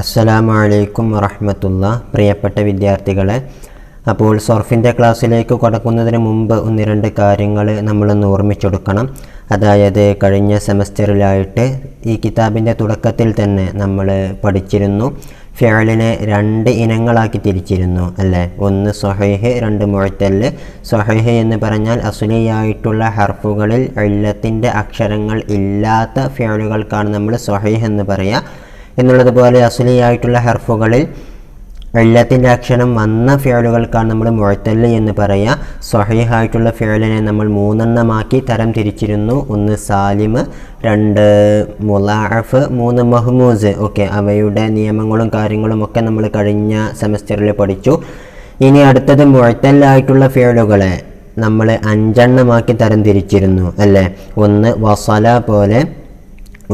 അസ്സലാമു അലൈക്കും വറഹ്മത്തുള്ളാഹി. പ്രിയപ്പെട്ട വിദ്യാർത്ഥികളെ, അപ്പോൾ സോർഫിൻ്റെ ക്ലാസ്സിലേക്ക് കടക്കുന്നതിന് മുമ്പ് ഒന്ന് രണ്ട് കാര്യങ്ങൾ നമ്മളൊന്ന് ഓർമ്മിച്ചെടുക്കണം. അതായത് കഴിഞ്ഞ സെമസ്റ്ററിലായിട്ട് ഈ കിതാബിൻ്റെ തുടക്കത്തിൽ തന്നെ നമ്മൾ പഠിച്ചിരുന്നു, ഫിഅലിനെ രണ്ട് ഇനങ്ങളാക്കി തിരിച്ചിരുന്നു അല്ലേ. ഒന്ന് സ്വഹീഹ്, രണ്ട് മുഅ്തൽ. സ്വഹീഹ് എന്ന് പറഞ്ഞാൽ അസ്ലിയായിട്ടുള്ള ഹർഫുകളിൽ ഇല്ലത്തിൻ്റെ അക്ഷരങ്ങൾ ഇല്ലാത്ത ഫിഅലുകൾക്കാണ് നമ്മൾ സ്വഹീഹ് എന്ന് പറയുക എന്നുള്ളതുപോലെ അസ്ലിയായിട്ടുള്ള ഹർഫുകളിൽ ഇല്ലത്തിൻ്റെ അക്ഷരം വന്ന ഫിഅലുകൾക്കാണ് നമ്മൾ മുഅ്തൽ എന്ന് പറയുക. സ്വഹീഹായിട്ടുള്ള ഫിഅലിനെ നമ്മൾ മൂന്നെണ്ണമാക്കി തരം തിരിച്ചിരുന്നു. ഒന്ന് സാലിം, രണ്ട് മുളഅഫ്, മൂന്ന് മഹ്മൂസ്. ഓക്കെ, അവയുടെ നിയമങ്ങളും കാര്യങ്ങളും ഒക്കെ നമ്മൾ കഴിഞ്ഞ സെമസ്റ്ററിൽ പഠിച്ചു. ഇനി അടുത്തത് മുഅ്തലായിട്ടുള്ള ഫിഅലുകളെ നമ്മൾ അഞ്ചെണ്ണമാക്കി തരം തിരിച്ചിരുന്നു അല്ലേ. ഒന്ന് വസല പോലെ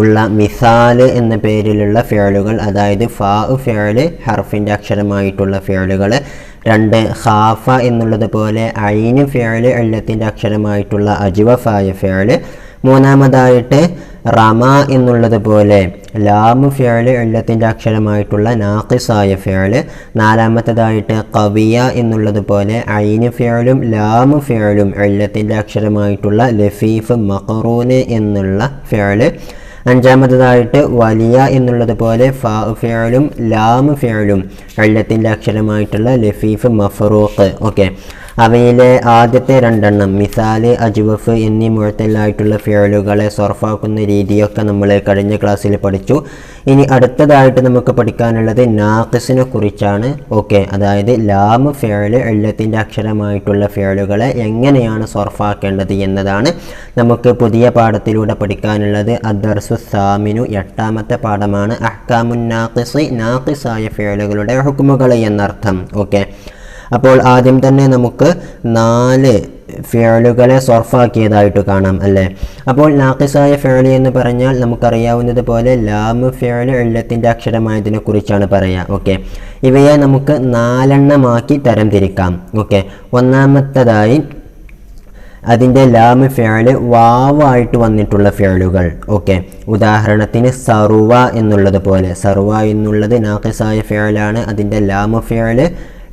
ഉള്ള മിസാൽ എന്ന പേരിലുള്ള ഫിഅലുകൾ, അതായത് ഫാ ഫിഅൽ ഹർഫിൻ്റെ അക്ഷരമായിട്ടുള്ള ഫിഅലുകൾ. രണ്ട് ഖാഫ എന്നുള്ളത് പോലെ ഐൻ ഫിഅൽ ഇല്ലത്തിൻ്റെ അക്ഷരമായിട്ടുള്ള അജ്വഫായ ഫിഅൽ. മൂന്നാമതായിട്ട് റമ എന്നുള്ളത് പോലെ ലാം ഫിഅൽ ഇല്ലത്തിൻ്റെ അക്ഷരമായിട്ടുള്ള നാഖിസായ ഫിഅൽ. നാലാമത്തേതായിട്ട് ഖവിയ എന്നുള്ളത് പോലെ ഐൻ ഫിഅലും ലാം ഫിഅലും ഇല്ലത്തിൻ്റെ അക്ഷരമായിട്ടുള്ള ലഫീഫ് മഖറൂന് എന്നുള്ള ഫിഅൽ. അഞ്ചാമതായിട്ട് വലിയ എന്നുള്ളത് പോലെ ഫാ ഫിഅലും ലാം ഫിഅലും ഇല്ലത്തിൻ്റെ അക്ഷരമായിട്ടുള്ള ലഫീഫ് മഫറൂഖ്. ഓക്കെ, അവയിലെ ആദ്യത്തെ രണ്ടെണ്ണം മിസാൽ, അജ്വഫ് എന്നീ മുഅ്തലായിട്ടുള്ള ഫിഅലുകളെ സർഫാക്കുന്ന രീതിയൊക്കെ നമ്മൾ കഴിഞ്ഞ ക്ലാസ്സിൽ പഠിച്ചു. ഇനി അടുത്തതായിട്ട് നമുക്ക് പഠിക്കാനുള്ളത് നാഖിസിനെ കുറിച്ചാണ്. ഓക്കെ, അതായത് ലാം ഫിഅൽ ഇല്ലത്തിൻ്റെ അക്ഷരമായിട്ടുള്ള ഫിഅലുകളെ എങ്ങനെയാണ് സർഫാക്കേണ്ടത് എന്നതാണ് നമുക്ക് പുതിയ പാഠത്തിലൂടെ പഠിക്കാനുള്ളത്. അദ്ദർസു സാമിനു, എട്ടാമത്തെ പാഠമാണ്. അഹ്കാമുൻ നാഖിസ്, നാഖിസായ ഫിഅലുകളുടെ ഹുക്മുകൾ എന്നർത്ഥം. ഓക്കെ, അപ്പോൾ ആദ്യം തന്നെ നമുക്ക് 4 ഫിഅലുകളെ സർഫാക്കിയതായിട്ട് കാണാം അല്ലേ. അപ്പോൾ നാഖിസായ ഫിഅൽ എന്ന് പറഞ്ഞാൽ നമുക്കറിയാവുന്നത് പോലെ ലാം ഫിഅൽ ഇല്ലത്തിൻ്റെ അക്ഷരമായതിനെ കുറിച്ചാണ് പറയുക. ഓക്കെ, ഇവയെ നമുക്ക് 4 എണ്ണമാക്കി തരം തിരിക്കാം. ഓക്കെ, ഒന്നാമത്തേതായി അതിൻ്റെ ലാം ഫിഅൽ വാവായിട്ട് വന്നിട്ടുള്ള ഫിഅലുകൾ. ഓക്കെ, ഉദാഹരണത്തിന് സർവ എന്നുള്ളത് പോലെ, സർവ എന്നുള്ളത് നാഖിസായ ഫിഅലാണ്, അതിൻ്റെ ലാം ഫിഅൽ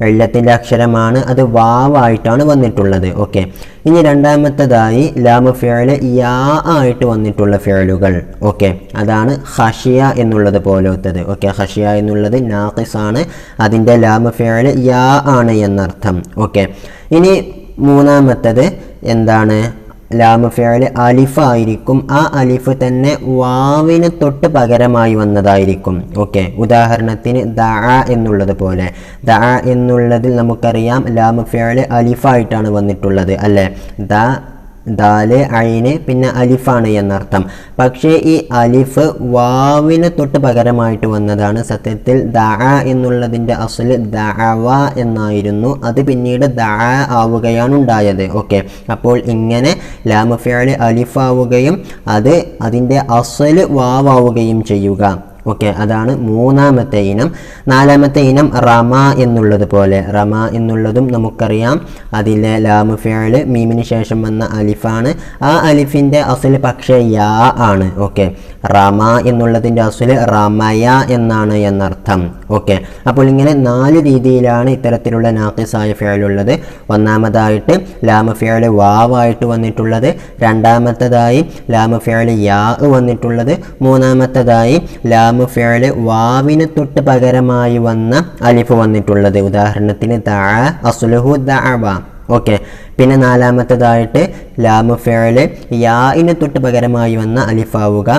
ഇല്ലത്തിൻ്റെ അക്ഷരമാണ്, അത് വാവായിട്ടാണ് വന്നിട്ടുള്ളത്. ഓക്കെ, ഇനി രണ്ടാമത്തേതായി ലാം ഫിഅൽ യാ ആയിട്ട് വന്നിട്ടുള്ള ഫിഅലുകൾ. ഓക്കെ, അതാണ് ഖശിയ എന്നുള്ളത് പോലത്തത്. ഓക്കെ, ഖശിയ എന്നുള്ളത് നാഖിസാണ്, അതിൻ്റെ ലാം ഫിഅൽ യാ ആണ് എന്നർത്ഥം. ഓക്കെ, ഇനി മൂന്നാമത്തത് എന്താണ്? ലാം ഫിഅൽ അലിഫായിരിക്കും, ആ അലിഫ് തന്നെ വാവിന് തൊട്ട് പകരമായി വന്നതായിരിക്കും. ഓക്കെ, ഉദാഹരണത്തിന് ദഅ എന്നുള്ളത് പോലെ, ദഅ എന്നുള്ളതിൽ നമുക്കറിയാം ലാം ഫിഅൽ അലിഫായിട്ടാണ് വന്നിട്ടുള്ളത് അല്ലേ. ദാല് ഐന് പിന്നെ അലിഫാണ് എന്നർത്ഥം. പക്ഷേ ഈ അലിഫ് വാവിന് തൊട്ട് പകരമായിട്ട് വന്നതാണ്. സത്യത്തിൽ ദഅ എന്നുള്ളതിൻ്റെ അസ്ൽ ദഅവ എന്നായിരുന്നു, അത് പിന്നീട് ദഅ ആവുകയാണ് ഉണ്ടായത്. ഓക്കെ, അപ്പോൾ ഇങ്ങനെ ലാം ഫിഅൽ അലിഫാവുകയും അതിൻ്റെ അസ്ൽ വാവാവുകയും ചെയ്യുക. ഓക്കെ, അതാണ് മൂന്നാമത്തെ ഇനം. നാലാമത്തെ ഇനം റമ എന്നുള്ളത് പോലെ, റമ എന്നുള്ളതും നമുക്കറിയാം അതിലെ ലാം ഫിഅൽ മീമിന് ശേഷം വന്ന അലിഫാണ്, ആ അലിഫിൻ്റെ അസ്ൽ പക്ഷേ യാ ആണ്. ഓക്കെ, റമ എന്നുള്ളതിൻ്റെ അസ്ൽ റമയ എന്നാണ് എന്നർത്ഥം. ഓക്കെ, അപ്പോൾ ഇങ്ങനെ 4 രീതിയിലാണ് ഇത്തരത്തിലുള്ള നാഖിസായ ഫിഅൽ ഉള്ളത്. ഒന്നാമതായിട്ട് ലാം ഫിഅൽ വാവായിട്ട് വന്നിട്ടുള്ളത്, രണ്ടാമത്തേതായി ലാം ഫിഅൽ യാ വന്നിട്ടുള്ളത്, മൂന്നാമത്തേതായി ലാം ഫിഅൽ വാവിന് തൊട്ട് പകരമായി വന്ന അലിഫ് വന്നിട്ടുള്ളത്. ഉദാഹരണത്തിന് ദഅ അസ്ലുഹു ദഅവ. ഓക്കെ, പിന്നെ നാലാമത്തേതായിട്ട് ലാം ഫിഅൽ യാഇന് തൊട്ട് പകരമായി വന്ന അലിഫാവുക,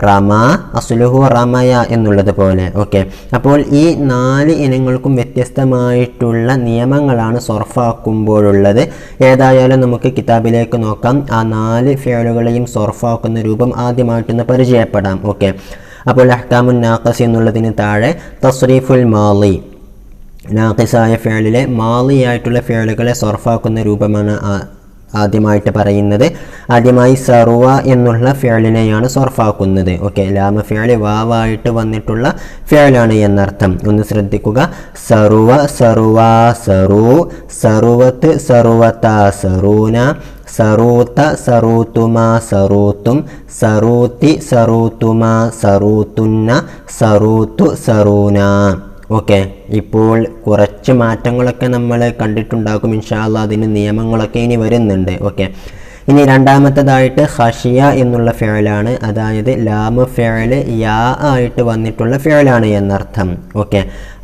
റമ അസ്ലുഹു റമയ എന്നുള്ളത് പോലെ. ഓക്കെ, അപ്പോൾ ഈ 4 ഇനങ്ങൾക്കും വ്യത്യസ്തമായിട്ടുള്ള നിയമങ്ങളാണ് സർഫാക്കുമ്പോഴുള്ളത്. ഏതായാലും നമുക്ക് കിതാബിലേക്ക് നോക്കാം. ആ 4 ഫിഅലുകളെയും സർഫാക്കുന്ന രൂപം ആദ്യമായിട്ടൊന്ന് പരിചയപ്പെടാം. ഓക്കെ, അപ്പോൾ അഹ്കാമുൻ നാഖിസ് എന്നുള്ളതിന് താഴെ തസ്രീഫുൽ മാളി, നാഖിസായ ഫിഅലിലെ മാളിയായിട്ടുള്ള ഫിഅലുകളെ സർഫാക്കുന്ന രൂപമാണ് ആദ്യമായിട്ട് പറയുന്നത്. ആദ്യമായി സർവ എന്നുള്ള ഫിഅലിനെയാണ് സർഫാക്കുന്നത്. ഓക്കെ, ലാമ ഫിഅൽ വാവായിട്ട് വന്നിട്ടുള്ള ഫിഅലാണ് എന്നർത്ഥം. ഒന്ന് ശ്രദ്ധിക്കുക. സർവ സർവ സറു, സർവത്ത് സർവത സറൂന, സറൂത്ത സറൂത്തുമ സറൂത്തും, സറൂത്തി സറൂത്തുമ സറൂത്തുന്ന, സറൂത്തു സറൂന. ഓക്കെ, ഇപ്പോൾ കുറച്ച് മാറ്റങ്ങളൊക്കെ നമ്മൾ കണ്ടിട്ടുണ്ടാകും. ഇൻഷാ അല്ലാഹ് അതിന് നിയമങ്ങളൊക്കെ ഇനി വരുന്നുണ്ട്. ഓക്കെ, ഇനി രണ്ടാമത്തേതായിട്ട് ഖശിയ എന്നുള്ള ഫിഅലാണ്. അതായത് ലാമ ഫിഅൽ യാ ആയിട്ട് വന്നിട്ടുള്ള ഫിഅലാണ് എന്നർത്ഥം. ഓക്കെ,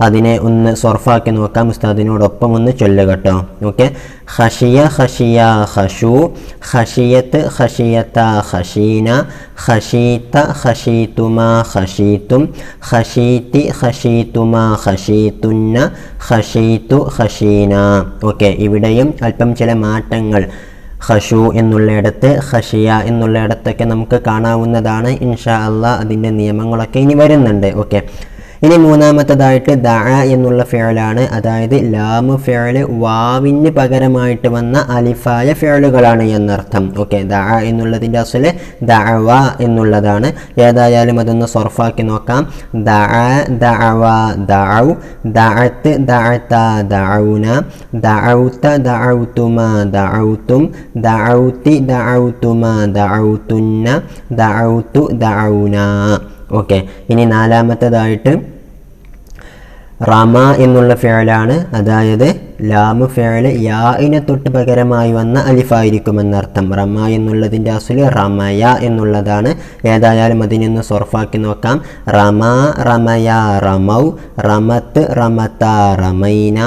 അതിനെ ഒന്ന് സർഫാക്കി നോക്കാം. ഉസ്താദിനോടൊപ്പം ഒന്ന് ചൊല്ലുക കേട്ടോ. ഓക്കെ, ഖശിയ ഖശിയ ഖശു, ഖശിയത്ത് ഖശിയത ഖശീന, ഖശീത ഖശീതുമ ഖശീതും, ഖശീതി ഖശീതുമ ഖശീതുന്ന, ഖശീതു ഖശീന. ഓക്കെ, ഇവിടെയും അല്പം ചില മാറ്റങ്ങൾ ഖശു എന്നുള്ളയിടത്ത് ഖശിയ എന്നുള്ളയിടത്തൊക്കെ നമുക്ക് കാണാവുന്നതാണ്. ഇൻഷാ അല്ലാഹ് അതിൻ്റെ നിയമങ്ങളൊക്കെ ഇനി വരുന്നുണ്ട്. ഓക്കെ, ഇനി മൂന്നാമത്തേതായിട്ട് ദഅ എന്നുള്ള ഫിഅലാണ്. അതായത് ലാമു ഫിഅൽ വാവിന് പകരമായിട്ട് വന്ന അലിഫായ ഫിഅലുകളാണ് എന്നർത്ഥം. ഓക്കെ, ദഅ എന്നുള്ളതിൻ്റെ അസ്ല് ദഅവ എന്നുള്ളതാണ്. ഏതായാലും അതൊന്ന് സർഫാക്കി നോക്കാം. ദഅ ദഅവ ദഅൗ, ദഅത്ത് ദഅത ദഅൗന, ദഅൗത ദഅൗതുമ ദഅൗതും, ദഅൗതി ദഅൗതുമ ദഅൗതുന്ന, ദഅൗതു ദഅൗന. ഓക്കെ, ഇനി നാലാമത്തേതായിട്ട് റമ എന്നുള്ള ഫിഅലാണ്. അതായത് ലാമു ഫിഅൽ യാഇനെ തൊട്ട് പകരമായി വന്ന അലിഫായിരിക്കുമെന്നർത്ഥം. റമ എന്നുള്ളതിൻ്റെ അസ്ല് റമയ എന്നുള്ളതാണ്. ഏതായാലും അതിനൊന്ന് സർഫാക്കി നോക്കാം. റമ റമയ റമൗ, റമത്ത് റമത റമൈന,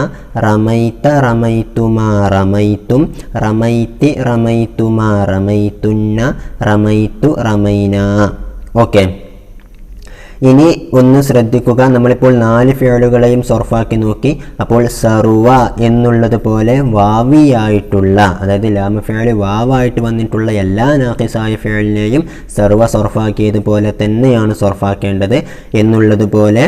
റമൈത റമൈതുമ റമൈതും, റമൈതി റമൈതുമ റമൈതുന്ന, റമൈതു റമൈന. ഓക്കെ, ഇനി ഒന്ന് ശ്രദ്ധിക്കുക. നമ്മളിപ്പോൾ 4 ഫിഅലുകളെയും സർഫാക്കി നോക്കി. അപ്പോൾ സർവ എന്നുള്ളതുപോലെ വാവിയായിട്ടുള്ള, അതായത് ലാമ ഫിഅൽ വാവായിട്ട് വന്നിട്ടുള്ള എല്ലാ നാഖിസായ ഫിഅലിനെയും സർവ സർഫാക്കിയതുപോലെ തന്നെയാണ് സർഫാക്കേണ്ടത്. എന്നുള്ളതുപോലെ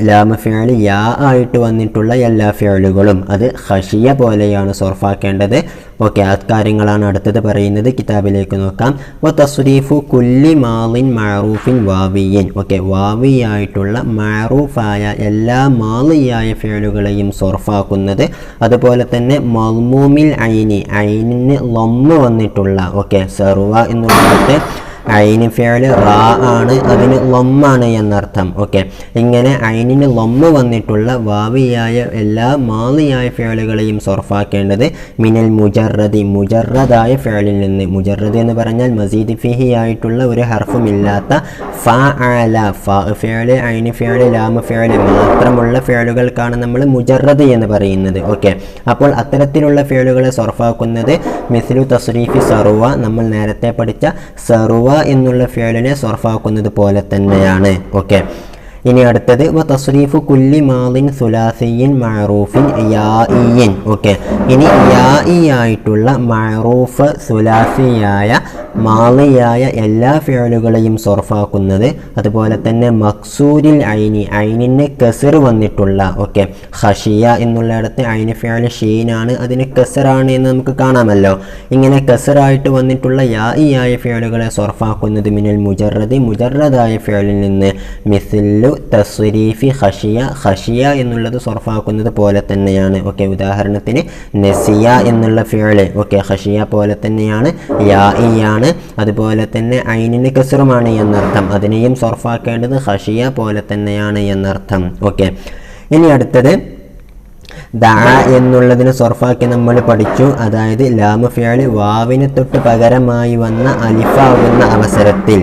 ലാമ ഫിഅൽ യാ ആയിട്ട് വന്നിട്ടുള്ള എല്ലാ ഫിഅലുകളും അത് ഖശിയ പോലെയാണ് സർഫാക്കേണ്ടത്. ഓക്കെ, അക്കാര്യങ്ങളാണ് അടുത്തത് പറയുന്നത്. കിതാബിലേക്ക് നോക്കാം. വതസ്രീഫു കുല്ലി മാളിൻ മഅറൂഫിൻ വാവിയിൻ. ഓക്കെ, വാവിയായിട്ടുള്ള മഅറൂഫായ എല്ലാ മാളിയായ ഫിഅലുകളെയും സർഫാക്കുന്നത്. അതുപോലെ തന്നെ മൽമൂമിൽ ഐനി, ഐനിന് ലമ്മ് വന്നിട്ടുള്ള, ഓക്കെ, സർവ എന്നുള്ളത് ഐന് ഫിഅൽ റാ ആണ്, അതിന് ലമ്മാണ് എന്നർത്ഥം. ഓക്കെ, ഇങ്ങനെ ഐനിന് ലമ്മ് വന്നിട്ടുള്ള വാവിയായ എല്ലാ മാളിയായ ഫിഅലുകളെയും സർഫാക്കേണ്ടത് മിനൽ മുജറദി, മുജറദായ ഫിഅലിൽ നിന്ന്. മുജറദ് എന്ന് പറഞ്ഞാൽ മസീദ് ഫിഹി ആയിട്ടുള്ള ഒരു ഹർഫുമില്ലാത്ത ഫഅല, ഫ ഫിഅൽ, ഐന് ഫിഅൽ, ലാമ ഫിഅൽ മാത്രമുള്ള ഫിഅലുകൾക്കാണ് നമ്മൾ മുജറദ് എന്ന് പറയുന്നത്. ഓക്കെ, അപ്പോൾ അത്തരത്തിലുള്ള ഫിഅലുകളെ സർഫാക്കുന്നത് മിസ്ലു തസ്രീഫി സർവ, നമ്മൾ നേരത്തെ പഠിച്ച സർവ എന്നുള്ള ഫിഅലിനെ സർഫാക്കുന്നത് പോലെ തന്നെയാണ്. ഓക്കെ, ഇനി അടുത്തത് വതസ്രീഫു കുല്ലി മാളിൻ സുലാസിയിൻ മഅറൂഫിൻ യാഇയിൻ. ഓക്കെ, ഇനി യാഇ ആയിട്ടുള്ള മഅറൂഫ് സുലാസിയായ മാളിയായ എല്ലാ ഫിഅലുകളെയും സർഫാക്കുന്നത്. അതുപോലെ തന്നെ മക്സൂരിൽ ഐനി, ഐനിന് കസർ വന്നിട്ടുള്ള, ഓക്കെ, ഖശിയ എന്നുള്ളിടത്ത് ഐന് ഫിഅൽ ഷീനാണ്, അതിന് കസറാണ് എന്ന് നമുക്ക് കാണാമല്ലോ. ഇങ്ങനെ കസറായിട്ട് വന്നിട്ടുള്ള യാഇയായ ഫിഅലുകളെ സർഫാക്കുന്നത് മിനൽ മുജറദി, മുജറദായ ഫിഅലിൽ നിന്ന്. മിസ്ലു തസ്രീഫി ഖശിയ, ഖശിയ എന്നുള്ളത് സർഫാക്കുന്നത് പോലെ തന്നെയാണ്. ഓക്കെ, ഉദാഹരണത്തിന് നസിയ എന്നുള്ള ഫിഅൽ, ഓക്കെ, ഖശിയ പോലെ തന്നെയാണ്, യാഇയാണ്, അതുപോലെ തന്നെ ഐനിന് കസറുമാണ് എന്നർത്ഥം. അതിനെയും സർഫാക്കേണ്ടത് ഖശിയ പോലെ തന്നെയാണ് എന്നർത്ഥം. ഓക്കെ, ഇനി അടുത്തത് ദഅ എന്നുള്ളതിന് സർഫാക്കി നമ്മൾ പഠിച്ചു. അതായത് ലാമ ഫിഅൽ വാവിനെ തൊട്ട് പകരമായി വന്ന അലിഫാകുന്ന അവസരത്തിൽ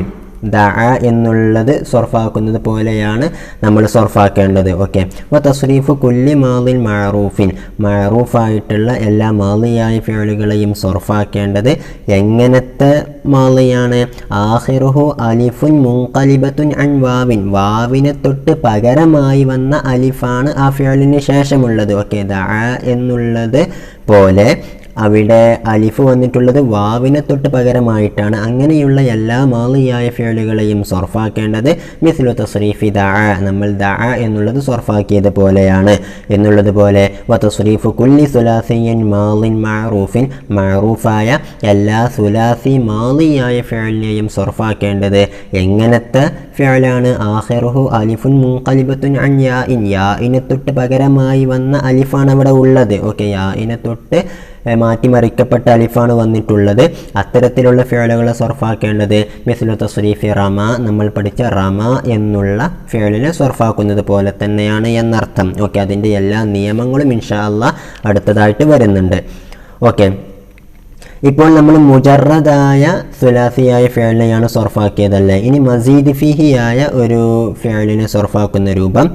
ദഅ എന്നുള്ളത് സർഫാക്കുന്നത് പോലെയാണ് നമ്മൾ സർഫാക്കേണ്ടത്. ഓക്കെ, വതസ്രീഫു കുല്ലി മാളിൻ മഅറൂഫിൻ, മഅറൂഫായിട്ടുള്ള എല്ലാ മാളിയായ ഫിഅലുകളെയും സർഫാക്കേണ്ടത് എങ്ങനത്തെ മാളിയാണ്? ആഖിറുഹു അലിഫുൻ മുൻഖലിബത്തുൻ അൻ വാവിൻ, വാവിനെ തൊട്ട് പകരമായി വന്ന അലിഫാണ് ആ ഫിഅലിന് ശേഷമുള്ളത്. ഓക്കെ, ദഅ എന്നുള്ളത് പോലെ അവിടെ അലിഫ് വന്നിട്ടുള്ളത് വാവിനെ തൊട്ട് പകരമായിട്ടാണ്. അങ്ങനെയുള്ള എല്ലാ മാളിയായ ഫിഅലുകളെയും സർഫാക്കേണ്ടത് മിസ്ലു തസ്രീഫി ദഅ, നമ്മൾ ദഅ എന്നുള്ളത് സർഫാക്കിയത് പോലെയാണ് എന്നുള്ളതുപോലെ വതസ്രീഫു കുല്ലി സുലാസിയ്യിൻ മാളിൻ മഅറൂഫിൻ, മഅറൂഫായ എല്ലാ സുലാസി മാളിയായ ഫിഅലിനെയും സർഫാക്കേണ്ടത് എങ്ങനത്തെ ഫിഅലാണ്? ആഖിറുഹു അലിഫുൻ മുൻഖലിബത്തുൻ അൻ യാഇൻ, യാഇനെ തൊട്ട് പകരമായി വന്ന അലിഫാണ് അവിടെ ഉള്ളത്. ഓക്കെ, യാഇനെ തൊട്ട് മാറ്റിമറിക്കപ്പെട്ട അലിഫാണ് വന്നിട്ടുള്ളത്. അത്തരത്തിലുള്ള ഫിഅലുകളെ സർഫാക്കേണ്ടത് മിസ്ലു തസ്രീഫി റമ, നമ്മൾ പഠിച്ച റമ എന്നുള്ള ഫിഅലിനെ സർഫാക്കുന്നത് പോലെ തന്നെയാണ് എന്നർത്ഥം. ഓക്കെ, അതിൻ്റെ എല്ലാ നിയമങ്ങളും ഇൻഷാ അല്ലാഹ് അടുത്തതായിട്ട് വരുന്നുണ്ട്. ഓക്കെ, ഇപ്പോൾ നമ്മൾ മുജറദായ സുലാസിയായ ഫിഅലിനെയാണ് സർഫാക്കിയതല്ലേ. ഇനി മസീദ് ഫീഹിയായ ഒരു ഫിഅലിനെ സർഫാക്കുന്ന രൂപം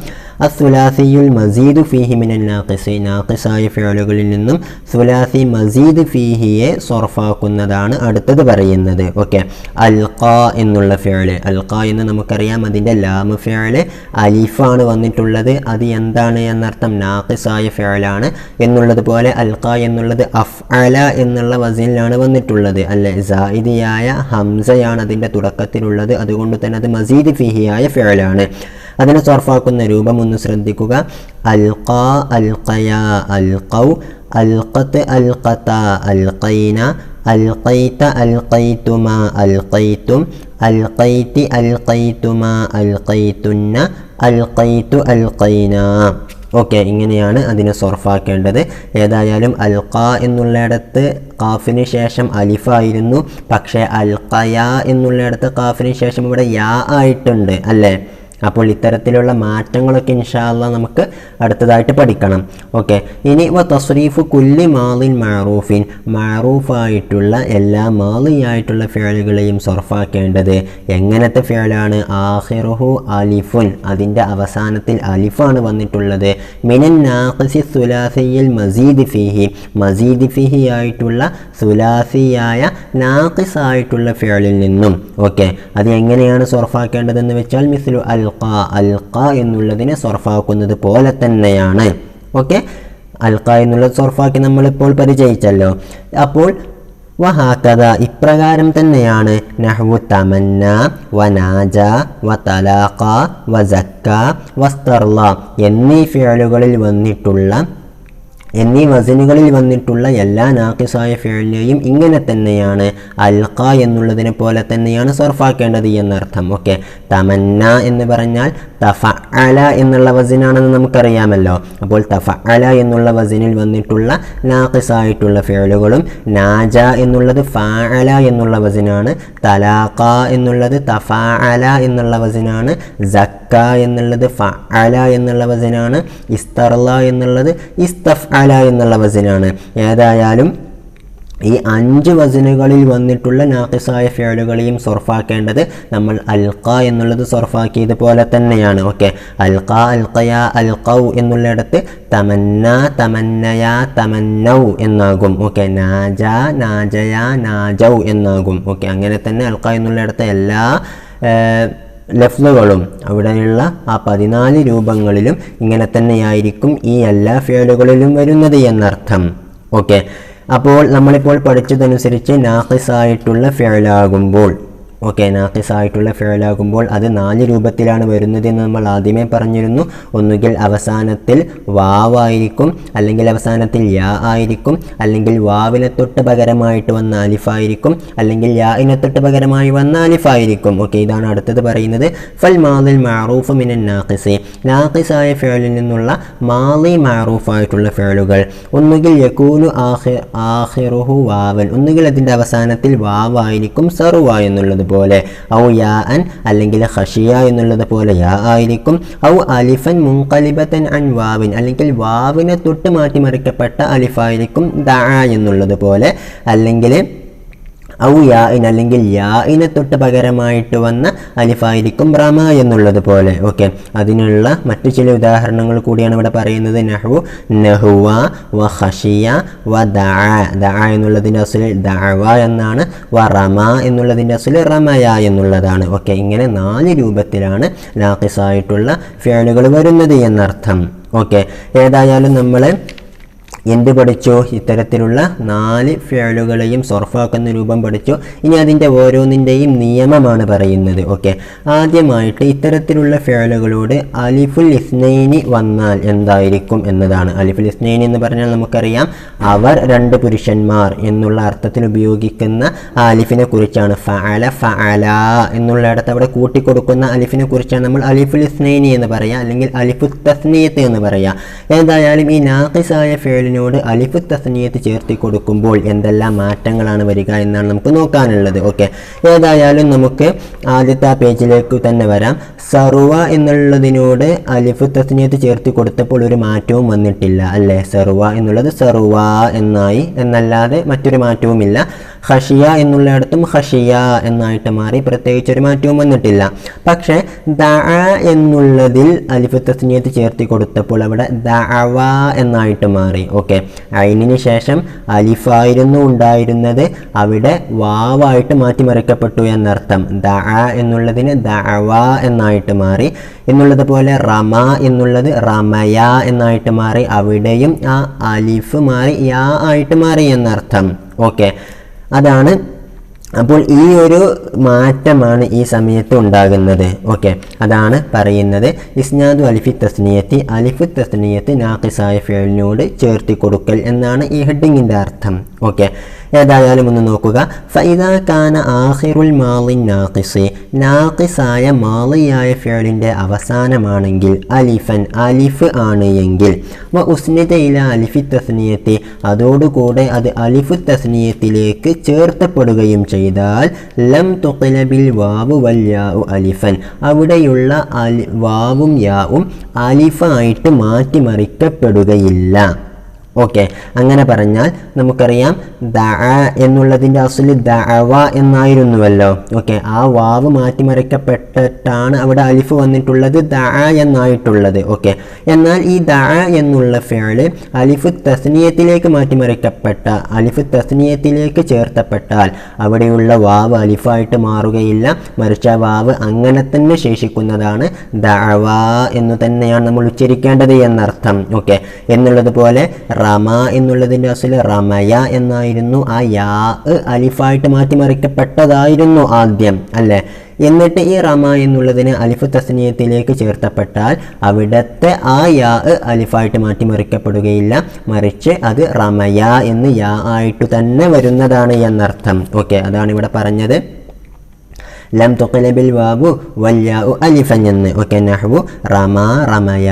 അസുലാസിയുൽ മസീദു ഫീഹി മിനൻ നാഖിസ്, നാഖിസായ ഫിഅലുകളിൽ നിന്നും സുലാസി മസീദ് ഫീഹിയെ സർഫാക്കുന്നതാണ് അടുത്തത് പറയുന്നത്. ഓക്കെ, അൽഖാ എന്നുള്ള ഫിഅല്, അൽഖാ എന്ന് നമുക്കറിയാം അതിൻ്റെ ലാമ് ഫിഅല് അലിഫാണ് വന്നിട്ടുള്ളത്. അത് എന്താണ് എന്നർത്ഥം? നാഖിസായ ഫിഅലാണ് എന്നുള്ളതുപോലെ അൽഖാ എന്നുള്ളത് അഫ്അല എന്നുള്ള വസിനിലാണ് വന്നിട്ടുള്ളത് അല്ലെ. സായിദിയായ ഹംസയാണ് അതിൻ്റെ തുടക്കത്തിലുള്ളത്, അതുകൊണ്ട് തന്നെ അത് മസീദ് ഫീഹിയായ ഫിഅലാണ്. അതിനെ സർഫാക്കുന്ന രൂപം ഒന്ന് ശ്രദ്ധിക്കുക. അൽഖാ അൽഖയ, അൽഖൗ അൽഖത്ത് അൽഖത, അൽഖൈന അൽഖൈത അൽഖൈതുമ, അൽഖൈതും അൽഖൈതി അൽഖൈതുമ, അൽഖൈതുന്ന അൽഖൈതു അൽഖൈന. ഓക്കെ, ഇങ്ങനെയാണ് അതിനെ സർഫാക്കേണ്ടത്. ഏതായാലും അൽഖാ എന്നുള്ളിടത്ത് ഖാഫിന് ശേഷം അലിഫായിരുന്നു, പക്ഷേ അൽഖയ എന്നുള്ളിടത്ത് ഖാഫിന് ശേഷം ഇവിടെ യാ ആയിട്ടുണ്ട് അല്ലേ. അപ്പോൾ ഇത്തരത്തിലുള്ള മാറ്റങ്ങളൊക്കെ ഇൻഷാ അല്ലാഹ് നമുക്ക് അടുത്തതായിട്ട് പഠിക്കണം. ഓക്കെ, ഇനി തസ്രീഫു കുല്ലി മാളിൻ മഅറൂഫിൻ, മഅറൂഫായിട്ടുള്ള എല്ലാ മാളിയായിട്ടുള്ള ഫിഅലുകളെയും സർഫാക്കേണ്ടത് എങ്ങനത്തെ ഫിഅലാണ്? ആഖിറുഹു അലിഫുൻ, അതിൻ്റെ അവസാനത്തിൽ അലിഫാണ് വന്നിട്ടുള്ളത്. മിനൻ നാഖിസി സുലാസിയിൽ മസീദ് ഫീഹി, മസീദ് ഫീഹി ആയിട്ടുള്ള സുലാസിയായ നാഖിസായിട്ടുള്ള ഫിഅലിൽ നിന്നും. ഓക്കെ, അത് എങ്ങനെയാണ് സർഫാക്കേണ്ടതെന്ന് വെച്ചാൽ മിസ്ലു അൽഖ എന്നുള്ളതിനെ സർഫാക്കുന്നത് പോലെ തന്നെയാണ്. ഓക്കെ, അൽഖ എന്നുള്ളത് സർഫാക്കി നമ്മളിപ്പോൾ പരിചയിച്ചല്ലോ. അപ്പോൾ വഹാകദ, ഇപ്രകാരം തന്നെയാണ് നഹ്വു തമന്ന വനാജ വതലാഖ വസക്ക വസ്തർല എന്നീ ഫിഅലുകളിൽ എന്നീ വസനുകളിൽ വന്നിട്ടുള്ള എല്ലാ നാഖിസായ ഫിഅലിനെയും ഇങ്ങനെ തന്നെയാണ് അൽഖ എന്നുള്ളതിനെ പോലെ തന്നെയാണ് സർഫാക്കേണ്ടത് എന്നർത്ഥം. ഓക്കെ, തമന്ന എന്ന് പറഞ്ഞാൽ തഫഅല എന്നുള്ള വസനാണെന്ന് നമുക്കറിയാമല്ലോ. അപ്പോൾ തഫഅല എന്നുള്ള വസനിൽ വന്നിട്ടുള്ള നാഖിസായിട്ടുള്ള ഫിഅലുകളും, നാജ എന്നുള്ളത് ഫഅല എന്നുള്ള വസനാണ്, തലാഖ എന്നുള്ളത് തഫഅല എന്നുള്ള വസനാണ്, സക്ക എന്നുള്ളത് ഫഅല എന്നുള്ള വസനാണ്, ഇസ്തർല എന്നുള്ളത് ഇസ്തഫഅല എന്നുള്ള വസനാണ്. ഏതായാലും ഈ 5 വസനുകളിൽ വന്നിട്ടുള്ള നാഖിസായ ഫിഅലുകളെയും സർഫാക്കേണ്ടത് നമ്മൾ അൽഖ എന്നുള്ളത് സർഫാക്കിയത് പോലെ തന്നെയാണ്. ഓക്കെ, അൽഖ അൽഖയ അൽഖൗ എന്നുള്ളിടത്ത് തമന്ന തമന്നയ തമന്നൗ എന്നാകും. ഓക്കെ, നാജ നാജയ നാജൗ എന്നാകും. ഓക്കെ, അങ്ങനെ തന്നെ അൽഖ എന്നുള്ളിടത്ത് എല്ലാ ലഫ്ലുകളും അവിടെയുള്ള ആ 14 രൂപങ്ങളിലും ഇങ്ങനെ തന്നെയായിരിക്കും ഈ എല്ലാ ഫിഅലുകളിലും വരുന്നത് എന്നർത്ഥം. ഓക്കെ, അപ്പോൾ നമ്മളിപ്പോൾ പഠിച്ചതനുസരിച്ച് നാഖിസായിട്ടുള്ള ഫിഅലാകുമ്പോൾ, ഓക്കെ, നാഖിസായിട്ടുള്ള ഫിഅലാകുമ്പോൾ അത് 4 രൂപത്തിലാണ് വരുന്നതെന്ന് നമ്മൾ ആദ്യമേ പറഞ്ഞിരുന്നു. ഒന്നുകിൽ അവസാനത്തിൽ വാവായിരിക്കും, അല്ലെങ്കിൽ അവസാനത്തിൽ യാ ആയിരിക്കും, അല്ലെങ്കിൽ വാവിനെ തൊട്ട് പകരമായിട്ട് വന്ന അലിഫായിരിക്കും, അല്ലെങ്കിൽ യാഇനെ തൊട്ട് പകരമായി വന്ന അലിഫായിരിക്കും. ഓക്കെ, ഇതാണ് അടുത്തത് പറയുന്നത്. ഫൽ മാളിൽ മഅറൂഫ് മിനൻ നാഖിസി, നാഖിസായ ഫിഅലിൽ നിന്നുള്ള മാളി മഅറൂഫായിട്ടുള്ള ഫിഅലുകൾ ഒന്നുകിൽ യകൂനു ആഖിറുഹു വാവൻ, ഒന്നുകിൽ അതിൻ്റെ അവസാനത്തിൽ വാവായിരിക്കും സർവ എന്നുള്ളത് പോലെ, ഔ യാഅൻ അല്ലെങ്കിൽ ഖശിയ എന്നുള്ളത് പോലെ യാ ആയിരിക്കും, ഔ അലിഫൻ മുൻഖലിബതൻ അൻ വാവിൻ, അല്ലെങ്കിൽ വാവിനെ തൊട്ട് മാറ്റിമറിക്കപ്പെട്ട അലിഫായിരിക്കും ദഅ എന്നുള്ളത് പോലെ, അല്ലെങ്കിൽ ഔ യാഇൻ അല്ലെങ്കിൽ യാഇനെ തൊട്ട് പകരമായിട്ട് വന്ന അലിഫായിരിക്കും റമ എന്നുള്ളത് പോലെ. ഓക്കെ, അതിനുള്ള മറ്റു ചില ഉദാഹരണങ്ങൾ കൂടിയാണ് ഇവിടെ പറയുന്നത്. നഹ്വു നഹ്വ വ ഖശിയ വ ദഅ, ദഅ എന്നുള്ളതിൻ്റെ അസ്ൽ ദഅവ എന്നാണ്, വ റമ എന്നുള്ളതിൻ്റെ അസ്ൽ റമയ എന്നുള്ളതാണ്. ഓക്കെ, ഇങ്ങനെ 4 രൂപത്തിലാണ് നാഖിസായിട്ടുള്ള ഫിഅലുകൾ വരുന്നത് എന്നർത്ഥം. ഓക്കെ, ഏതായാലും നമ്മൾ എന്ത് പഠിച്ചു? ഇത്തരത്തിലുള്ള 4 ഫിഅലുകളെയും സർഫാക്കുന്ന രൂപം പഠിച്ചു. ഇനി അതിൻ്റെ ഓരോന്നിൻ്റെയും നിയമമാണ് പറയുന്നത്. ഓക്കെ, ആദ്യമായിട്ട് ഇത്തരത്തിലുള്ള ഫിഅലുകളോട് അലിഫുൽ ഇസ്നൈനി വന്നാൽ എന്തായിരിക്കും എന്നതാണ്. അലിഫുൽ ഇസ്നൈനി എന്ന് പറഞ്ഞാൽ നമുക്കറിയാം അവർ 2 പുരുഷന്മാർ എന്നുള്ള അർത്ഥത്തിൽ ഉപയോഗിക്കുന്ന അലിഫിനെ കുറിച്ചാണ്. ഫഅല ഫഅല എന്നുള്ളിടത്ത് അവിടെ കൂട്ടിക്കൊടുക്കുന്ന അലിഫിനെ കുറിച്ചാണ് നമ്മൾ അലിഫുൽ ഇസ്നൈനി എന്ന് പറയുക, അല്ലെങ്കിൽ അലിഫു തസ്നിയത്ത് എന്ന് പറയുക. ഏതായാലും ഈ നാഖിസായ ഫിഅലിനോട് അലിഫു തസ്നിയത്ത് ചേർത്തി കൊടുക്കുമ്പോൾ എന്തെല്ലാം മാറ്റങ്ങളാണ് വരിക എന്നാണ് നമുക്ക് നോക്കാനുള്ളത്. ഓക്കെ, ഏതായാലും നമുക്ക് ആദ്യത്തെ പേജിലേക്ക് തന്നെ വരാം. സറുവ എന്നുള്ളതിനോട് അലിഫു തസ്നിയത്ത് ചേർത്തി കൊടുത്തപ്പോൾ ഒരു മാറ്റവും വന്നിട്ടില്ല അല്ലേ? സറുവ എന്നുള്ളത് സറുവ എന്നായി എന്നല്ലാതെ മറ്റൊരു മാറ്റവുമില്ല. ഖഷിയ എന്നുള്ളിടത്തും ഖഷിയ എന്നായിട്ട് മാറി, പ്രത്യേകിച്ചൊരു മാറ്റവും വന്നിട്ടില്ല. പക്ഷേ ദഅ എന്നുള്ളതിൽ അലിഫു തസ്നിയത്ത് ചേർത്തി കൊടുത്തപ്പോൾ അവിടെ ദഅവ എന്നായിട്ട് മാറി. ഓക്കെ, ഐനിന് ശേഷം അലിഫായിരുന്നു ഉണ്ടായിരുന്നത്, അവിടെ വാവായിട്ട് മാറ്റിമറിക്കപ്പെട്ടു എന്നർത്ഥം. ദഅ എന്നുള്ളതിന് ദഅവ എന്നായിട്ട് മാറി എന്നുള്ളത് പോലെ റമ എന്നുള്ളത് റമയ എന്നായിട്ട് മാറി, അവിടെയും ആ അലിഫ് മാറി യാ ആയിട്ട് മാറി എന്നർത്ഥം. ഓക്കെ, അതാണ്. അപ്പോൾ ഈ ഒരു മാറ്റമാണ് ഈ സമയത്ത് ഉണ്ടാകുന്നത്. ഓക്കെ, അതാണ് പറയുന്നത് ഇസ്നാദു അലിഫി തസ്നിയത്തി, അലിഫു തസ്നിയത്ത് നാഖിസായ ഫിഅലിനോട് ചേർത്തി കൊടുക്കൽ എന്നാണ് ഈ ഹെഡിങ്ങിൻ്റെ അർത്ഥം. ഓക്കെ, ഏതായാലും ഒന്ന് നോക്കുക. ഫഇദാ കാന ആഖിറുൽ മാളി നാഖിസി, നാഖിസായ മാളിയായ ഫിഅലിൻ്റെ അവസാനമാണെങ്കിൽ അലിഫൻ അലിഫ് ആണ് എങ്കിൽ, വ ഉസ്നിദ ഇല അലിഫി തസ്നിയത്തി, അതോടുകൂടെ അത് അലിഫു തസ്നിയത്തിലേക്ക് ചേർത്തപ്പെടുകയും ചെയ്താൽ ലം തുഖ്ലബിൽ വാവു വൽ യാഉ അലിഫൻ, അവിടെയുള്ള വാവും യാവും അലിഫായിട്ട് മാറ്റിമറിക്കപ്പെടുകയില്ല. ഓക്കെ, അങ്ങനെ പറഞ്ഞാൽ നമുക്കറിയാം ദഅ എന്നുള്ളതിൻ്റെ അസ്ല് ദഅവ എന്നായിരുന്നുവല്ലോ. ഓക്കെ, ആ വാവ് മാറ്റിമറിക്കപ്പെട്ടിട്ടാണ് അവിടെ അലിഫ് വന്നിട്ടുള്ളത്, ദഅ എന്നായിട്ടുള്ളത്. ഓക്കെ, എന്നാൽ ഈ ദഅ എന്നുള്ള ഫിഅല് അലിഫു തസ്നിയത്തിലേക്ക് മാറ്റിമറിക്കപ്പെട്ട, അലിഫു തസ്നിയത്തിലേക്ക് ചേർത്തപ്പെട്ടാൽ അവിടെയുള്ള വാവ് അലിഫായിട്ട് മാറുകയില്ല, മറിച്ച് ആ വാവ് അങ്ങനെ തന്നെ ശേഷിക്കുന്നതാണ്. ദഅവ എന്ന് തന്നെയാണ് നമ്മൾ ഉച്ചരിക്കേണ്ടത് എന്നർത്ഥം. ഓക്കെ, എന്നുള്ളത് പോലെ റമ എന്നുള്ളതിൻ്റെ അസ്ല് റമയ എന്നായിരുന്നു, ആ യാ അലിഫായിട്ട് മാറ്റിമറിക്കപ്പെട്ടതായിരുന്നു ആദ്യം അല്ലേ? എന്നിട്ട് ഈ റമ എന്നുള്ളതിന് അലിഫു തസ്നിയത്തിലേക്ക് ചേർത്തപ്പെട്ടാൽ അവിടത്തെ ആ യാ അലിഫായിട്ട് മാറ്റിമറിക്കപ്പെടുകയില്ല, മറിച്ച് അത് റമയ എന്ന് യാ ആയിട്ട് തന്നെ വരുന്നതാണ് എന്നർത്ഥം. ഓക്കെ, അതാണ് ഇവിടെ പറഞ്ഞത് ലം തുഖ്ലബിൽ വാവു വൽ യാഉ അലിഫൻ എന്ന്. ഓക്കെ, നഹ്വു റമ റമയ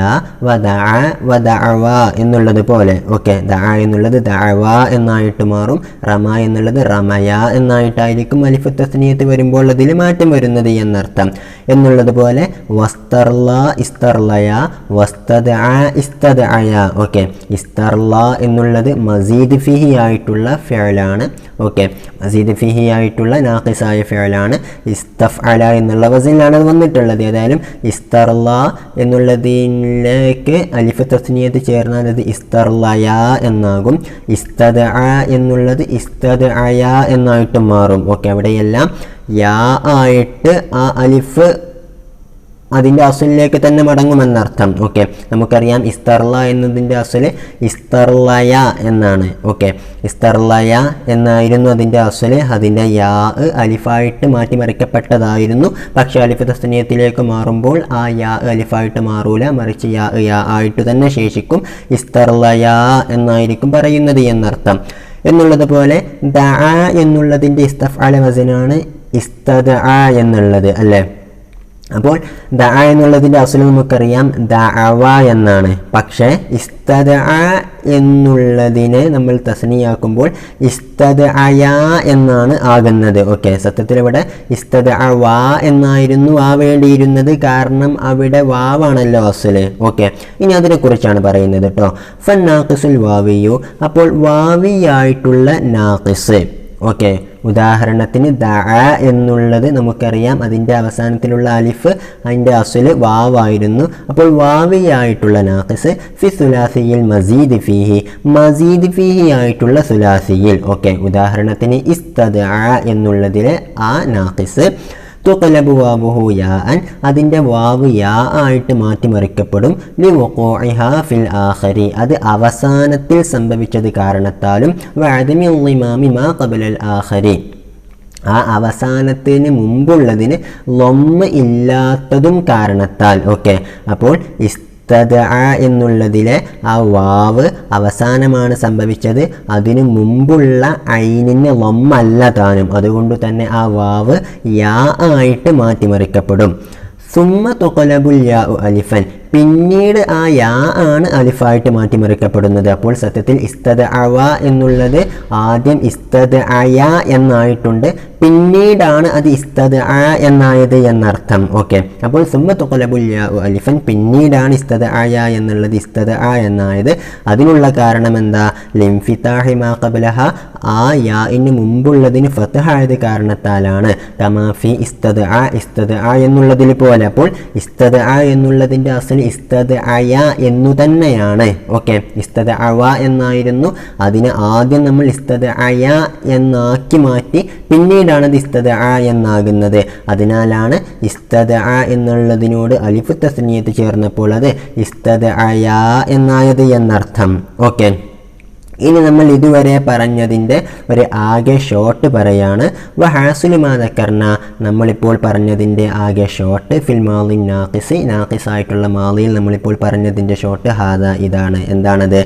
വദഅ വദഅവ എന്നുള്ളത് പോലെ. ഓക്കെ, ദഅ എന്നുള്ളത് ദഅവ എന്നായിട്ട് മാറും, റമ എന്നുള്ളത് റമയ എന്നായിട്ടായിരിക്കും അലിഫു തസ്നിയത്ത് വരുമ്പോൾ അതിൽ മാറ്റം വരുന്നത് എന്നർത്ഥം. എന്നുള്ളത് പോലെ വസ്തർല ഇസ്തർലയ വസ്തദഅ ഇസ്തദഅയ. ഓക്കെ, ഇസ്തർല എന്നുള്ളത് മസീദ് ഫിഹി ആയിട്ടുള്ള ഫിഅലാണ്. ഓക്കെ, മസീദ് ഫിഹി ആയിട്ടുള്ള നാഖിസായ ഫിഅലാണ്. ഇസ്തഫഅല എന്നുള്ള വസനിലാണ് അത് വന്നിട്ടുള്ളത്. ഏതായാലും ഇസ്തർല എന്നുള്ളതിലേക്ക് അലിഫ് തസ്നിയത്ത് ചേർന്നാൽ അത് ഇസ്തർലയ എന്നാകും. ഇസ്തദഅ എന്നുള്ളത് ഇസ്തദഅയ എന്നായിട്ട് മാറും. ഓക്കെ, അവിടെയെല്ലാം യാ ആയിട്ട് ആ അലിഫ് അതിൻ്റെ അസ്ലിലേക്ക് തന്നെ മടങ്ങുമെന്നർത്ഥം. ഓക്കെ, നമുക്കറിയാം ഇസ്തർല എന്നതിൻ്റെ അസ്ല് ഇസ്തർലയ എന്നാണ്. ഓക്കെ, ഇസ്തർലയ എന്നായിരുന്നു അതിൻ്റെ അസ്ല്, അതിൻ്റെ യാ അലിഫായിട്ട് മാറ്റിമറിക്കപ്പെട്ടതായിരുന്നു. പക്ഷേ അലിഫ് തസ്നിയത്തിലേക്ക് മാറുമ്പോൾ ആ യാ അലിഫായിട്ട് മാറൂല, മറിച്ച് യാ ആയിട്ട് തന്നെ ശേഷിക്കും. ഇസ്തർലയ എന്നായിരിക്കും പറയുന്നത് എന്നർത്ഥം. എന്നുള്ളത് പോലെ ദഅ എന്നുള്ളതിൻ്റെ ഇസ്തഫഅല വസനാണ് ഇസ്തദഅ എന്നുള്ളത് അല്ലേ? അപ്പോൾ ദഅ എന്നുള്ളതിൻ്റെ അസ്ല് നമുക്കറിയാം ദഅവ എന്നാണ്. പക്ഷേ ഇസ്തദഅ എന്നുള്ളതിനെ നമ്മൾ തസ്നിയാക്കുമ്പോൾ ഇസ്തദഅയ എന്നാണ് ആകുന്നത്. ഓക്കെ, സത്യത്തിൽ ഇവിടെ ഇസ്തദഅവ എന്നായിരുന്നു വേണ്ടിയിരുന്നത്, കാരണം അവിടെ വാവാണല്ലോ അസ്ല്. ഓക്കെ, ഇനി അതിനെക്കുറിച്ചാണ് പറയുന്നത് കേട്ടോ. ഫന്നാഖിസുൽ വാവിയു, അപ്പോൾ വാവിയായിട്ടുള്ള നാഖിസ്. ഓക്കെ, ഉദാഹരണത്തിന് ദഅ എന്നുള്ളത് നമുക്കറിയാം അതിൻ്റെ അവസാനത്തിലുള്ള അലിഫ് അതിൻ്റെ അസ്ല് വാവായിരുന്നു. അപ്പോൾ വാവിയായിട്ടുള്ള നാഖിസ് ഫി സുലാസിയിൽ മസീദ് ഫീഹി, മസീദ് ഫീഹി ആയിട്ടുള്ള സുലാസിയിൽ. ഓക്കെ, ഉദാഹരണത്തിന് ഇസ്തദഅ എന്നുള്ളതിലെ ആ നാഖിസ് തുഖലബു വാവുഹു യാഅൻ അതിൻ്റെ വാവ് യാ ആയിട്ട് മാറ്റിമറിക്കപ്പെടും ലിവുഖൂഇഹാ ഫിൽ ആഖിരി അത് അവസാനത്തിൽ സംഭവിച്ചത് കാരണത്താലും വഅദമി ളിമാമി മാ ഖബലൽ ആഖിരി ആ അവസാനത്തിന് മുമ്പുള്ളതിന് ലൊമ്മ ഇല്ലാത്തതും കാരണത്താൽ. ഓക്കെ, അപ്പോൾ ഇസ്തദഅ എന്നുള്ളതിലെ ആ വാവ് അവസാനമാണ് സംഭവിച്ചത്, അതിനു മുമ്പുള്ള ഐനിന് ലൊമ്മല്ല താനും, അതുകൊണ്ട് തന്നെ ആ വാവ് യാ ആയിട്ട് മാറ്റിമറിക്കപ്പെടും. സുമ്മ തുഖലബുൽ യാഉ അലിഫൻ പിന്നീട് ആ യാ ആണ് അലിഫായിട്ട് മാറ്റിമറിക്കപ്പെടുന്നത്. അപ്പോൾ സത്യത്തിൽ ഇസ്തദഅവ എന്നുള്ളത് ആദ്യം ഇസ്തദഅയ എന്നായിട്ടുണ്ട്, പിന്നീടാണ് അത് ഇസ്തദഅ എന്നായത് എന്നർത്ഥം. ഓക്കെ, അപ്പോൾ സുമ്മ തുഖലബുൽ യാഉ അലിഫൻ പിന്നീടാണ് ഇസ്തദഅയ എന്നുള്ളത് ഇസ്തദഅ എന്നായത്. അതിനുള്ള കാരണം എന്താ? ലിൻഫിതാഹി മാ ഖബലഹ ആ യാഇന് മുമ്പുള്ളതിന് ഫത്ഹ ആയത് കാരണത്താലാണ്. കമാഫി ഇസ്തദഅ ഇസ്തദഅ എന്നുള്ളതിൽ പോലെ. അപ്പോൾ ഇസ്തദഅ എന്നുള്ളതിൻ്റെ അസൽ ഇസ്തദഅയ എന്നു തന്നെയാണ്. ഓക്കെ, ഇസ്തദഅവ എന്നായിരുന്നു, അതിനെ ആദ്യം നമ്മൾ ഇസ്തദഅയ എന്നാക്കി മാറ്റി പിന്നീടാണ് അത് ഇസ്തദഅ എന്നാകുന്നത്. അതിനാലാണ് ഇസ്തദഅ എന്നുള്ളതിനോട് അലിഫ് തസ്നിയത്ത് ചേർന്നപ്പോൾ അത് ഇസ്തദഅയ എന്നായത് എന്നർത്ഥം. ഓക്കെ, ഇനി നമ്മൾ ഇതുവരെ പറഞ്ഞതിൻ്റെ ഒരു ആകെ ഷോട്ട് പറയാണ്. വഹാസുലു മാ ദക്കർന നമ്മളിപ്പോൾ പറഞ്ഞതിൻ്റെ ആകെ ഷോട്ട് ഫിൽ മാളി നാഖിസ് നാഖിസായിട്ടുള്ള മാളിയിൽ നമ്മളിപ്പോൾ പറഞ്ഞതിൻ്റെ ഷോട്ട് ഹാദ ഇതാണ്. എന്താണത്?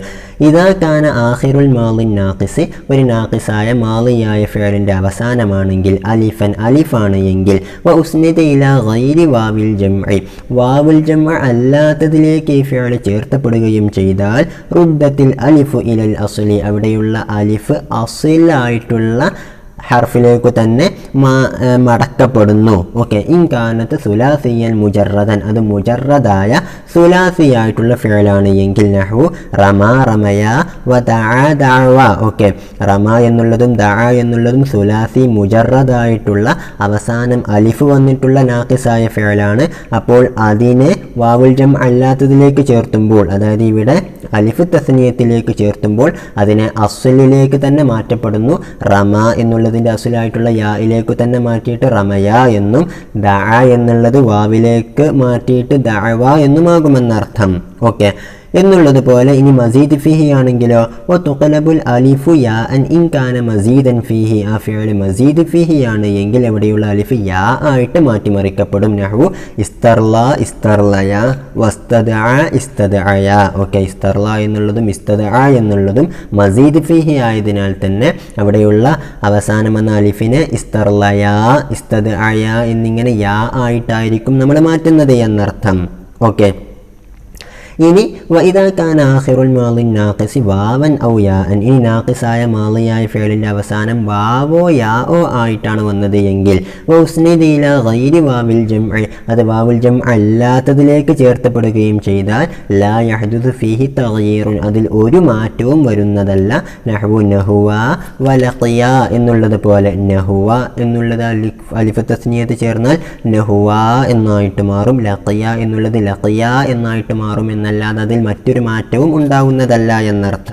ഇദാ കാന ആഖിറുൽ മാളി നാഖിസ് ഒരു നാഖിസായ മാളിയായ ഫിഅലിൻ്റെ അവസാനമാണെങ്കിൽ അലിഫൻ അലിഫാണ് എങ്കിൽ വ ഉസ്നിദ ഇലാ ഗൈരി വാവിൽ ജംഇ വാവുൽ ജംഅ അല്ലാത്തതിലേക്ക് ഈ ഫിഅൽ ചേർത്തപ്പെടുകയും ചെയ്താൽ റുദ്ദത്തിൽ അലിഫു ഇലൽ അസ്ലി അവിടെയുള്ള അലിഫ് അസ്ലായിട്ടുള്ള ഹർഫിലേക്ക് തന്നെ മടക്കപ്പെടുന്നു. ഓക്കെ, ഇൻകാനത്ത് സുലാസിയൻ മുജറദൻ അത് മുജറദായ സുലാസിയായിട്ടുള്ള ഫിഅലാണ് എങ്കിൽ നഹു റമ റമയ വ ദഅ ദഅവ. ഓക്കെ, റമ എന്നുള്ളതും ദഅ എന്നുള്ളതും സുലാസി മുജറദായിട്ടുള്ള അവസാനം അലിഫ് വന്നിട്ടുള്ള നാഖിസായ ഫിഅലാണ്. അപ്പോൾ അതിനെ വാവുൽ ജംഅ അല്ലാത്തതിലേക്ക് ചേർത്തുമ്പോൾ, അതായത് ഇവിടെ അലിഫ് തസ്നിയത്തിലേക്ക് ചേർത്തുമ്പോൾ അതിനെ അസ്ലിലേക്ക് തന്നെ മാറ്റപ്പെടുന്നു. റമ എന്നുള്ളതിൻ്റെ അസ്ലായിട്ടുള്ള യായിലേക്ക് തന്നെ മാറ്റിയിട്ട് റമയ എന്നും ദഅ എന്നുള്ളത് വാവിലേക്ക് മാറ്റിയിട്ട് ദഅവ എന്നുമാകുമെന്നർത്ഥം. ഓക്കെ, എന്നുള്ളത് പോലെ ഇനി മസീദ് ഫീഹി ആണെങ്കിലോ വതുഖലബുൽ അലിഫു യാഅൻ ഇൻ കാന മസീദൻ ഫീഹി ആ ഫിഅൽ മസീദ് ഫീഹി ആണ് എങ്കിൽ എവിടെയുള്ള അലിഫ് യാ ആയിട്ട് മാറ്റിമറിക്കപ്പെടും. നഹു ഇസ്തർല ഇസ്തർലയ വസ്തദഅ ഇസ്തദഅയ. ഓക്കെ, ഇസ്തർല എന്നുള്ളതും ഇസ്തദഅ എന്നുള്ളതും മസീദ് ഫീഹി ആയതിനാൽ തന്നെ അവിടെയുള്ള അവസാനം എന്ന അലിഫിനെ ഇസ്തർലയ ഇസ്തദഅയ എന്നിങ്ങനെ യാ ആയിട്ടായിരിക്കും നമ്മൾ മാറ്റുന്നത് എന്നർത്ഥം. ഓക്കെ, ഇനി വഇദാ കാന ആഖിറുൽ മാളി നാഖിസ് വാവൻ ഔ യാഅൻ ഇനി നാഖിസായ മാളിയായ ഫിഅലിൻ്റെ അവസാനം വാവോ യാഓ ആയിട്ടാണ് വന്നത് എങ്കിൽ വഉസ്നിദ ഇലാ ഗൈരി വാവിൽ ജംഇ അത് വാവുൽ ജംഅ അല്ലാത്തതിലേക്ക് ചേർത്തപ്പെടുകയും ചെയ്താൽ ലാ യഹ്ദുസു ഫീഹി തഗ്യീറുൻ അതിൽ ഒരു മാറ്റവും വരുന്നതല്ല. നഹ്വു നഹുവ വലഖിയ എന്നുള്ളത് പോലെ നഹുവ എന്നുള്ളത് അലിഫ് തസ്നിയത്ത് ചേർന്നാൽ നഹുവ എന്നായിട്ട് മാറും. ലഖിയ എന്നുള്ളത് ലഖിയ എന്നായിട്ട് മാറും എന്നല്ലാതെ അതിൽ മറ്റൊരു മാറ്റവും ഉണ്ടാകുന്നതല്ല എന്നർത്ഥം.